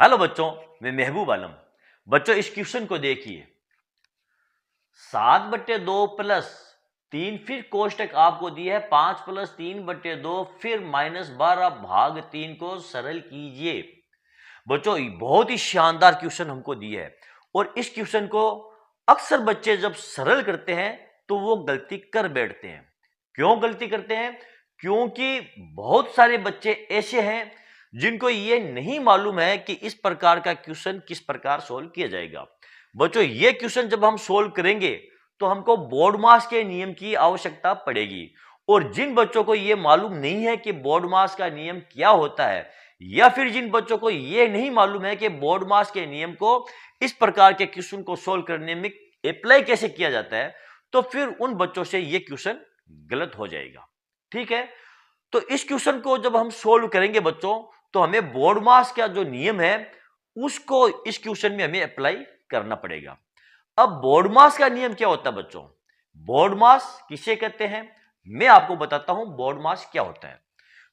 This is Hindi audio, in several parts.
हेलो बच्चों, मैं महबूब आलम। बच्चों इस क्वेश्चन को देखिए। 7/2 प्लस 3, फिर कोष्टक आपको दिया है 5 प्लस 3/2, फिर -12 भाग 3 को सरल कीजिए। बच्चों बहुत ही शानदार क्वेश्चन हमको दिया है और इस क्वेश्चन को अक्सर बच्चे जब सरल करते हैं तो वो गलती कर बैठते हैं। क्यों गलती करते हैं? क्योंकि बहुत सारे बच्चे ऐसे हैं जिनको ये नहीं मालूम है कि इस प्रकार का क्वेश्चन किस प्रकार सोल्व किया जाएगा। बच्चों ये क्वेश्चन जब हम सोल्व करेंगे तो हमको बोर्डमास के नियम की आवश्यकता पड़ेगी और जिन बच्चों को ये मालूम नहीं है कि बोर्डमास का नियम क्या होता है या फिर जिन बच्चों को यह नहीं मालूम है कि बोर्डमास के नियम को इस प्रकार के क्वेश्चन को सोल्व करने में अप्लाई कैसे किया जाता है, तो फिर उन बच्चों से यह क्वेश्चन गलत हो जाएगा। ठीक है, तो इस क्वेश्चन को जब हम सोल्व करेंगे बच्चों तो हमें बोर्डमास का जो नियम है उसको इस क्वेश्चन में हमें अप्लाई करना पड़ेगा। अब बोर्डमास का नियम क्या होता है बच्चों? बोर्डमास किसे कहते हैं मैं आपको बताता हूं। बोर्डमास क्या होता है?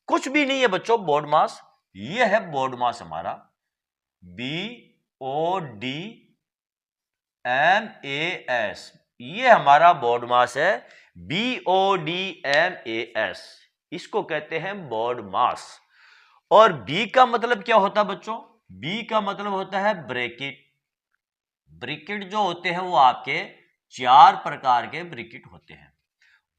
कुछ भी नहीं है बच्चों। बोर्डमास ये है बोर्डमास हमारा BODMAS, ये हमारा बोर्डमास है। BODMAS इसको कहते हैं बोर्डमास। और बी का मतलब क्या होता है बच्चों? बी का मतलब होता है ब्रैकेट। ब्रैकेट जो होते हैं वो आपके 4 प्रकार के ब्रैकेट होते हैं।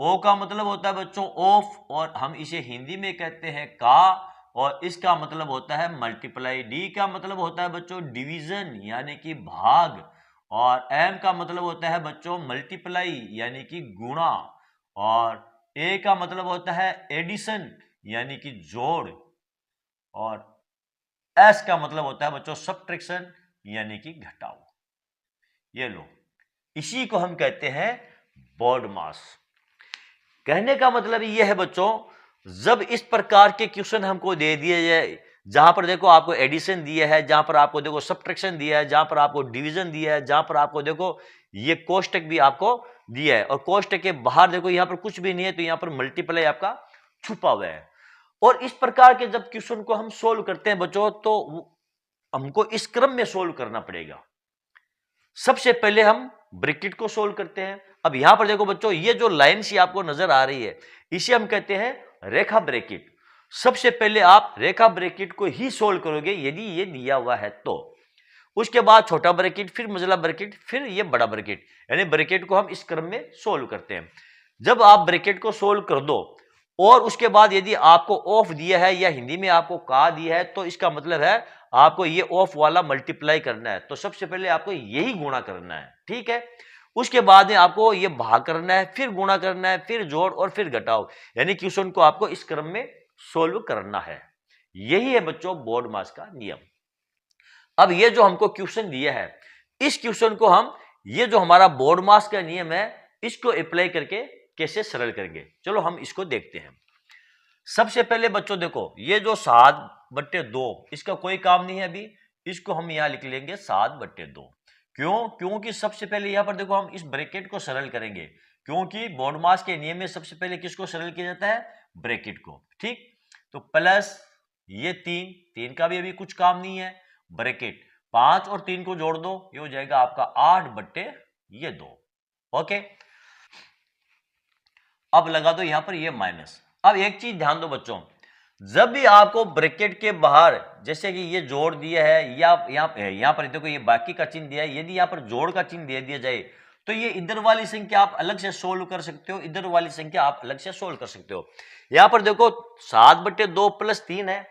ओ का मतलब होता है बच्चों ऑफ, और हम इसे हिंदी में कहते हैं का, और इसका मतलब होता है मल्टीप्लाई। डी का मतलब होता है बच्चों डिवीजन यानी कि भाग, और एम का मतलब होता है बच्चों मल्टीप्लाई यानी कि गुणा, और ए का मतलब होता है एडिशन यानी कि जोड़, और एस का मतलब होता है बच्चों सब्ट्रैक्शन यानी कि घटाव। ये लो, इसी को हम कहते हैं बोर्डमास। कहने का मतलब यह है बच्चों, जब इस प्रकार के क्वेश्चन हमको दे दिए जाए, जहां पर देखो आपको एडिशन दिया है, जहां पर आपको देखो सब्ट्रैक्शन दिया है, जहां पर आपको डिवीजन दिया है, जहां पर आपको देखो ये कोष्टक भी आपको दिया है, और कोष्टक के बाहर देखो यहां पर कुछ भी नहीं है, तो यहां पर मल्टीप्लाई आपका छुपा हुआ है। और इस प्रकार के जब क्वेश्चन को हम सोल्व करते हैं बच्चों तो हमको इस क्रम में सोल्व करना पड़ेगा। सबसे पहले हम ब्रैकेट को सोल्व करते हैं। अब यहां पर देखो बच्चों, ये जो लाइन सी आपको नजर आ रही है इसे हम कहते हैं रेखा ब्रैकेट। सबसे पहले आप रेखा ब्रैकेट को ही सोल्व करोगे यदि ये दिया हुआ है तो। उसके बाद छोटा ब्रैकेट, फिर मझला ब्रैकेट, फिर ये बड़ा ब्रैकेट, यानी ब्रैकेट को हम इस क्रम में सोल्व करते हैं। जब आप ब्रैकेट को सोल्व कर दो और उसके बाद यदि आपको ऑफ दिया है या हिंदी में आपको का दिया है, तो इसका मतलब है आपको ये ऑफ वाला मल्टीप्लाई करना है। तो सबसे पहले आपको यही गुणा करना है, ठीक है। उसके बाद में आपको ये भाग करना है, फिर गुणा करना है, फिर जोड़ और फिर घटाओ, यानी क्वेश्चन को आपको इस क्रम में सोल्व करना है। यही है बच्चों बोर्डमास का नियम। अब ये जो हमको क्वेश्चन दिया है, इस क्वेश्चन को हम, ये जो हमारा बोर्डमास का नियम है, इसको अप्लाई करके कैसे सरल करेंगे, चलो हम इसको देखते हैं। सबसे पहले बच्चों देखो, ये जो 7/2 इसका कोई काम नहीं है अभी, इसको हम यहां लिख लेंगे 7/2। क्यों? क्योंकि सबसे पहले यहां पर देखो हम इस ब्रैकेट को सरल करेंगे, क्योंकि बोर्डमास के नियम में सबसे पहले किसको सरल किया जाता है? ब्रैकेट को। ठीक, तो प्लस ये 3 का भी अभी कुछ काम नहीं है, ब्रैकेट 5 और 3 को जोड़ दो, ये हो जाएगा आपका 8/2। ओके, अब लगा दो यहां पर ये माइनस। अब एक चीज ध्यान दो बच्चों, जब भी आपको ब्रैकेट के बाहर, जैसे कि ये जोड़ दिया है या यहां पर देखो ये बाकी का चिन्ह दिया है, यदि यहां पर जोड़ का चिन्ह दे दिया जाए तो ये इधर वाली संख्या आप अलग से सोल्व कर सकते हो, इधर वाली संख्या आप अलग से सोल्व कर सकते हो। यहां पर देखो 7/2 प्लस 3 है,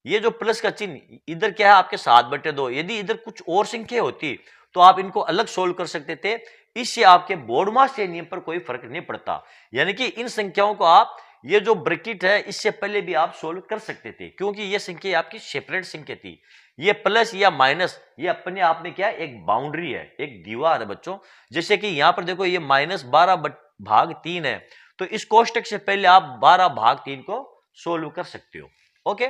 ये जो प्लस का चिन्ह इधर क्या है आपके 7/2, यदि इधर कुछ और संख्या होती तो आप इनको अलग सोल्व कर सकते थे। इससे आपके बोर्डमास के नियम पर कोई फर्क नहीं पड़ता, यानी कि इन संख्याओं को आप, ये जो ब्रैकेट है इससे पहले भी आप सोल्व कर सकते थे, क्योंकि ये संख्या आपकी सेपरेट संख्या थी। ये प्लस या माइनस ये अपने आप में क्या है? एक बाउंड्री है, एक दीवार है बच्चों। जैसे कि यहां पर देखो ये -12/3 है, तो इस कोष्टक से पहले आप 12/3 को सोल्व कर सकते हो। ओके,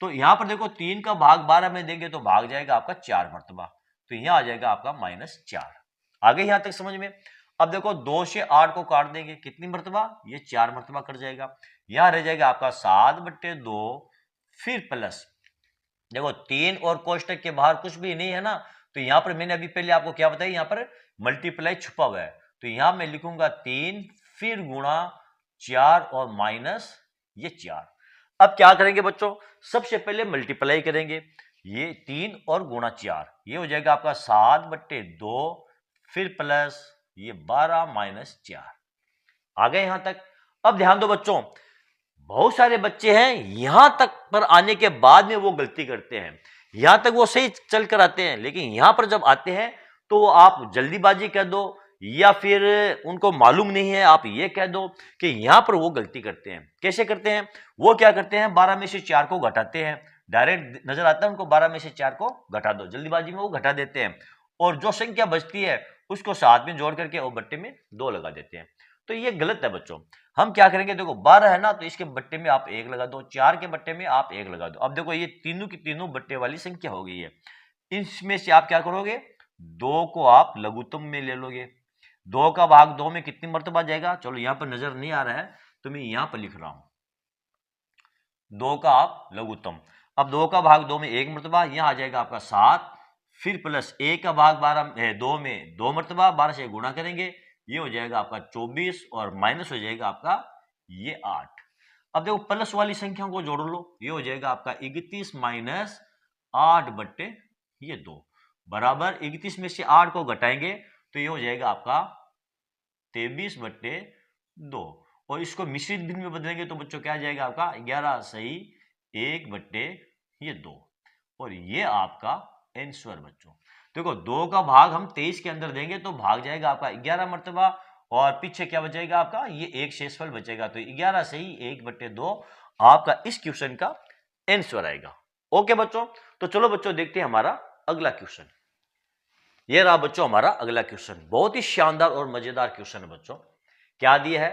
तो यहां पर देखो 3 का भाग 12 में देंगे तो भाग जाएगा आपका 4 मरतबा, तो यहां आ जाएगा आपका -4। आगे यहां तक समझ में? अब देखो 2 से 8 को काट देंगे, कितनी मरतबा? ये 4 मरतबा कट जाएगा। यहां रह जाएगा आपका 7/2, फिर प्लस देखो 3 और कोष्टक के बाहर कुछ भी नहीं है ना, तो यहां पर मैंने अभी पहले आपको क्या बताया, यहां पर मल्टीप्लाई छुपा हुआ है, तो यहां मैं लिखूंगा 3 फिर गुणा 4 और माइनस ये 4। अब क्या करेंगे बच्चों, सबसे पहले मल्टीप्लाई करेंगे, ये 3 और गुणा 4, ये हो जाएगा आपका 7/2, फिर प्लस ये 12 माइनस 4। आ गए यहां तक। अब ध्यान दो बच्चों, बहुत सारे बच्चे हैं यहां तक पर आने के बाद में वो गलती करते हैं, यहां तक वो सही चल कर आते हैं, लेकिन यहां पर जब आते हैं तो आप जल्दीबाजी कर दो या फिर उनको मालूम नहीं है, आप ये कह दो कि यहां पर वो गलती करते हैं। कैसे करते हैं, वो क्या करते हैं, 12 में से 4 को घटाते हैं, डायरेक्ट नजर आता है उनको 12 में से 4 को घटा दो, जल्दीबाजी में वो घटा देते हैं, और जो संख्या बचती है उसको साथ में जोड़ करके और बट्टे में 2 लगा देते हैं। तो ये गलत है बच्चों। हम क्या करेंगे, देखो 12 है ना, तो इसके बट्टे में आप 1 लगा दो, 4 के बट्टे में आप 1 लगा दो। अब देखो ये तीनों की तीनों बट्टे वाली संख्या हो गई है, इसमें से आप क्या करोगे, 2 को आप लघुत्तम में ले लोगे। 2 का भाग 2 में कितनी मर्तबा जाएगा, चलो यहां पर नजर नहीं आ रहा है तो मैं यहां पर लिख रहा हूं, 2 का आप लघुत्तम। अब 2 का भाग 2 में 1 मर्तबा, यहां आ जाएगा आपका 7, फिर प्लस 1 का भाग 2 में 2 मर्तबा, 12 से गुणा करेंगे, ये हो जाएगा आपका 24 और माइनस हो जाएगा आपका ये 8। अब देखो प्लस वाली संख्याओं को जोड़ लो, ये हो जाएगा आपका 31 माइनस 8/2 बराबर 31 में से 8 को घटाएंगे तो ये हो जाएगा आपका 23/2, और इसको मिश्रित भिन्न में बदलेंगे तो बच्चों क्या जाएगा आपका 11 सही 1/2, और ये आपका आंसर बच्चों। देखो 2 का भाग हम 23 के अंदर देंगे तो भाग जाएगा आपका 11 मर्तबा, और पीछे क्या बचेगा आपका, ये एक शेषफल बचेगा, तो 11 से ही 1/2 आपका इस क्वेश्चन का आंसर आएगा। ओके बच्चों, तो चलो बच्चों देखते हैं हमारा अगला क्वेश्चन। ये रहा बच्चों हमारा अगला क्वेश्चन, बहुत ही शानदार और मजेदार क्वेश्चन है बच्चों। क्या दिया है,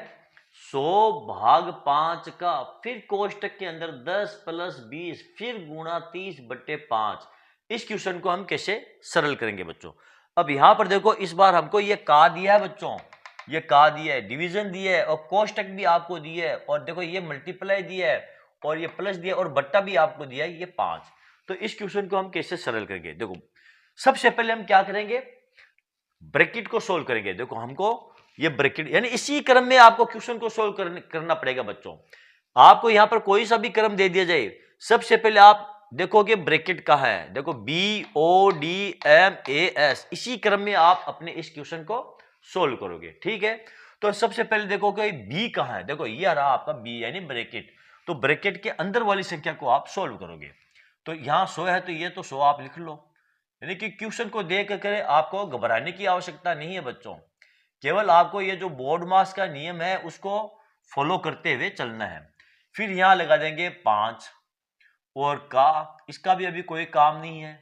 100 भाग 5 का फिर कोष्टक के अंदर 10 प्लस 20 फिर गुणा 30/5। इस क्वेश्चन को हम कैसे सरल करेंगे बच्चों। अब यहां पर देखो इस बार हमको ये का दिया है बच्चों, ये का दिया है, डिवीजन दिया है, और कोष्टक भी आपको दिया है, और देखो ये मल्टीप्लाई दिया है, और ये प्लस दिया और बट्टा भी आपको दिया है, ये 5। तो इस क्वेश्चन को हम कैसे सरल करेंगे, देखो सबसे पहले हम क्या करेंगे, ब्रैकेट को सोल्व करेंगे। देखो हमको ये ब्रैकेट यानी इसी क्रम में आपको क्वेश्चन को सोल्व करना पड़ेगा बच्चों। आपको यहां पर कोई सा भी क्रम दे दिया जाए, सबसे पहले आप देखोगे ब्रैकेट कहां है, देखो BODMAS, इसी क्रम में आप अपने इस क्वेश्चन को सोल्व करोगे, ठीक है। तो सबसे पहले देखो कि बी कहां है, देखो ये रहा आपका बी यानी ब्रैकेट, तो ब्रैकेट के अंदर वाली संख्या को आप सोल्व करोगे। तो यहां 100 है तो ये तो 100 आप लिख लो, यानी कि क्वेश्चन को देख कर आपको घबराने की आवश्यकता नहीं है बच्चों, केवल आपको ये जो बोर्ड मास का नियम है उसको फॉलो करते हुए चलना है। फिर यहां लगा देंगे 5, और का इसका भी अभी कोई काम नहीं है,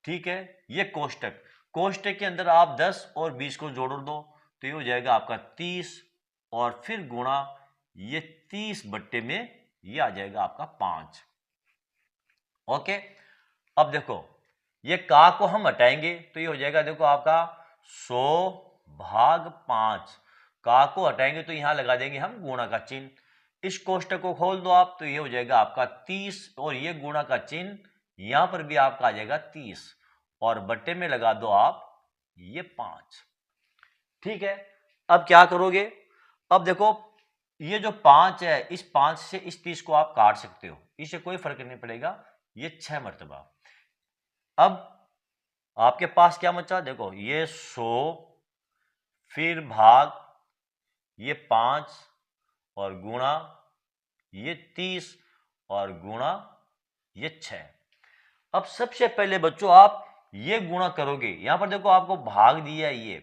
ठीक है। ये कोष्टक, कोष्टक के अंदर आप 10 और 20 को जोड़ दो तो ये हो जाएगा आपका 30, और फिर गुणा ये 30 में ये आ जाएगा आपका 5। ओके, अब देखो ये का को हम हटाएंगे तो ये हो जाएगा देखो आपका 100 भाग 5, का को हटाएंगे तो यहां लगा देंगे हम गुणा का चिन्ह, इस कोष्टक को खोल दो आप तो ये हो जाएगा आपका 30, और ये गुणा का चिन्ह यहां पर भी आपका आ जाएगा 30, और बट्टे में लगा दो आप ये 5, ठीक है। अब क्या करोगे, अब देखो ये जो 5 है, इस 5 से इस 30 को आप काट सकते हो, इससे कोई फर्क नहीं पड़ेगा, ये 6 मर्तबा। अब आपके पास क्या बचा, देखो ये 100 फिर भाग ये 5 और गुणा ये 30 और गुणा ये 6। अब सबसे पहले बच्चों आप ये गुणा करोगे, यहां पर देखो आपको भाग दिया है ये,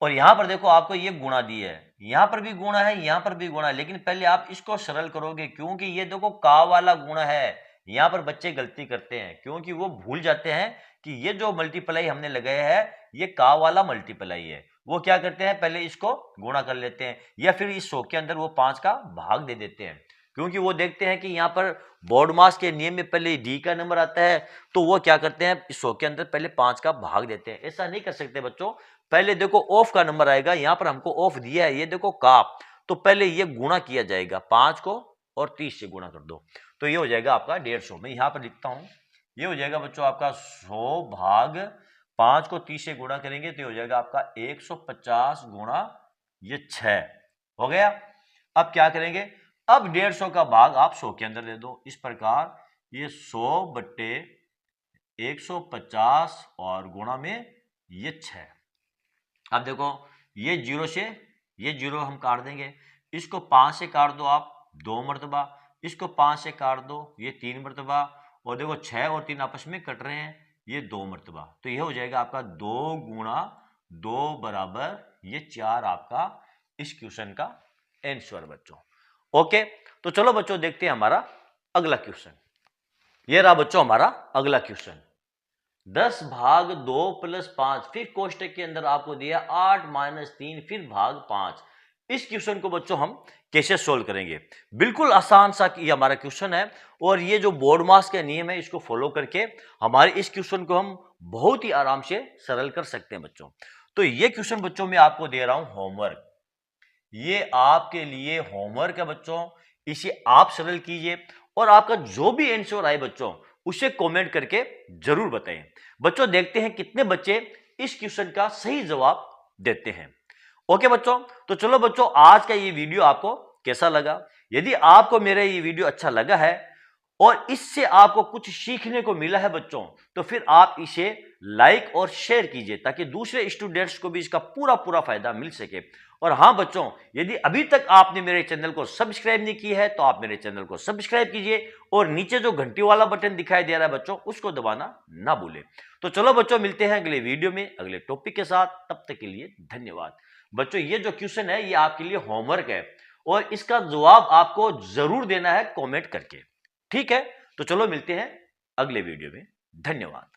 और यहां पर देखो आपको ये गुणा दिया है, यहां पर भी गुणा है, यहां पर भी गुणा है, लेकिन पहले आप इसको सरल करोगे, क्योंकि ये देखो का वाला गुणा है। यहां पर बच्चे गलती करते हैं क्योंकि वो भूल जाते हैं कि ये जो मल्टीप्लाई हमने लगाया है ये का वाला मल्टीप्लाई है। वो क्या करते हैं, पहले इसको गुणा कर लेते हैं, या फिर इस 100 के अंदर वो 5 का भाग दे देते हैं, क्योंकि वो देखते हैं कि यहाँ पर बोर्ड मास के नियम में पहले डी का नंबर आता है, तो वो क्या करते हैं 100 के अंदर पहले 5 का भाग देते हैं। ऐसा नहीं कर सकते बच्चों, पहले देखो ऑफ का नंबर आएगा, यहाँ पर हमको ऑफ दिया है, ये देखो का, तो पहले ये गुणा किया जाएगा, 5 को और 30 से गुणा कर दो तो ये हो जाएगा आपका 150। मैं यहाँ पर लिखता हूँ ये हो जाएगा बच्चों आपका 100 भाग 5 को 30 से गुणा करेंगे तो ये हो जाएगा आपका 150 गुणा ये 6 हो गया। अब क्या करेंगे, अब 150 का भाग आप 100 के अंदर ले दो। इस प्रकार ये 100 बट्टे 150 और गुणा में ये 6। अब देखो ये 0 से ये 0 हम काट देंगे, इसको 5 से काट दो आप 2 मरतबा, इसको 5 से काट दो ये 3 मरतबा, और देखो 6 और 3 आपस में कट रहे हैं ये 2 मरतबा, तो ये हो जाएगा आपका 2 गुणा 2 बराबर ये 4 आपका इस क्वेश्चन का आंसर बच्चों। ओके, तो चलो बच्चों देखते हैं हमारा अगला क्वेश्चन। ये रहा बच्चों हमारा अगला क्वेश्चन। 10 भाग 2 प्लस 5, फिर कोष्टक के अंदर आपको दिया 8 माइनस 3 फिर भाग 5। इस क्वेश्चन को बच्चों हम कैसे सोल्व करेंगे, बिल्कुल आसान सा ये हमारा क्वेश्चन है, और ये जो बोर्ड मास का नियम है इसको फॉलो करके हमारे इस क्वेश्चन को हम बहुत ही आराम से सरल कर सकते हैं बच्चों। तो ये क्वेश्चन बच्चों मैं आपको दे रहा हूं होमवर्क, ये आपके लिए होमवर्क है बच्चों, इसे आप सरल कीजिए और आपका जो भी आंसर आए बच्चों उसे कमेंट करके जरूर बताएं। बच्चों देखते हैं कितने बच्चे इस क्वेश्चन का सही जवाब देते हैं। ओके बच्चों, तो चलो बच्चों आज का ये वीडियो आपको कैसा लगा। यदि आपको मेरा ये वीडियो अच्छा लगा है और इससे आपको कुछ सीखने को मिला है बच्चों, तो फिर आप इसे लाइक और शेयर कीजिए ताकि दूसरे स्टूडेंट्स को भी इसका पूरा फायदा मिल सके। और हाँ बच्चों, यदि अभी तक आपने मेरे चैनल को सब्सक्राइब नहीं किया है तो आप मेरे चैनल को सब्सक्राइब कीजिए और नीचे जो घंटी वाला बटन दिखाई दे रहा है बच्चों उसको दबाना ना भूलें। तो चलो बच्चों मिलते हैं अगले वीडियो में अगले टॉपिक के साथ, तब तक के लिए धन्यवाद। बच्चों ये जो क्वेश्चन है ये आपके लिए होमवर्क है और इसका जवाब आपको जरूर देना है कमेंट करके, ठीक है। तो चलो मिलते हैं अगले वीडियो में, धन्यवाद।